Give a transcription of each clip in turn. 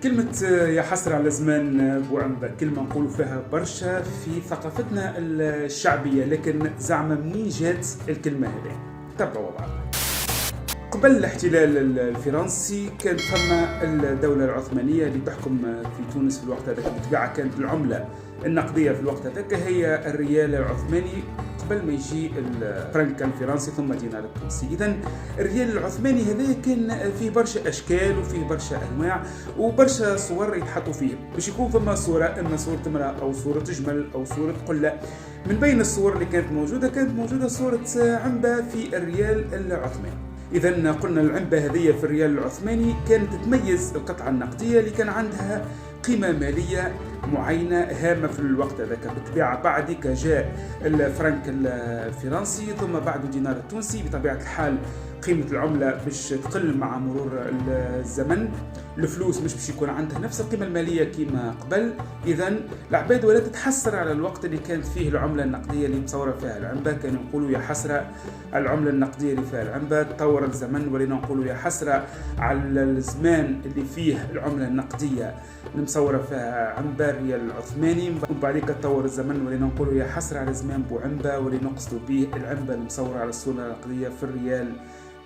كلمة يا حسرة على زمان بوعنبة، كلمة نقولوا فيها برشا في ثقافتنا الشعبية، لكن زعما منين جات الكلمة هذه؟ تبعوا بعض. قبل الاحتلال الفرنسي كانت فما الدولة العثمانية اللي تحكم في تونس في الوقت هذاك. بالطبيعة كانت العملة النقدية في الوقت هذاك هي الريال العثماني قبل ما يجي الفرنك الفرنسي ثم الدينار التونسي. إذا الريال العثماني هذا كان فيه برشا أشكال وفيه برشا أنواع وبرشا صور يتحطوا فيه باش يكون فما صورة، إما صورة امرأة أو صورة جمل أو صورة قلة. من بين الصور اللي كانت موجودة صورة عنبة في الريال العثماني. إذا قلنا العنبة هذه في الريال العثماني كانت تميز القطعة النقدية اللي كان عندها قيمة مالية معينة هامة في الوقت هذاك. بالطبيعة بعد جاء الفرنك الفرنسي ثم بعد الدينار التونسي. بطبيعة الحال قيمة العملة باش تقل مع مرور الزمن، الفلوس مش باش يكون عندها نفس القيمة المالية كما قبل. إذا العباد ولا تتحسر على الوقت اللي كانت فيه العملة النقدية اللي مصورة فيها العنبة. كانوا يقولوا يا حسرة على العملة النقدية اللي فيها العنبة. تطور الزمن ولينا نقولوا يا حسرة على الزمان اللي فيه العملة النقدية اللي مصورة فيها عنبة الريال العثماني. وبعد تطور الزمن ولينا نقولوا يا حسرة على زمان بوعنبة، ولي نقصدوا به العنبة المصورة على الصورة النقدية في الريال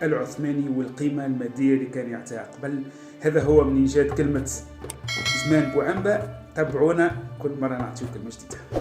العثماني والقيمة المادية اللي كان يعطيها قبل. هذا هو من جات كلمة زمان بوعنبة. تابعونا كل مرة نعطيو كلمة جديدة.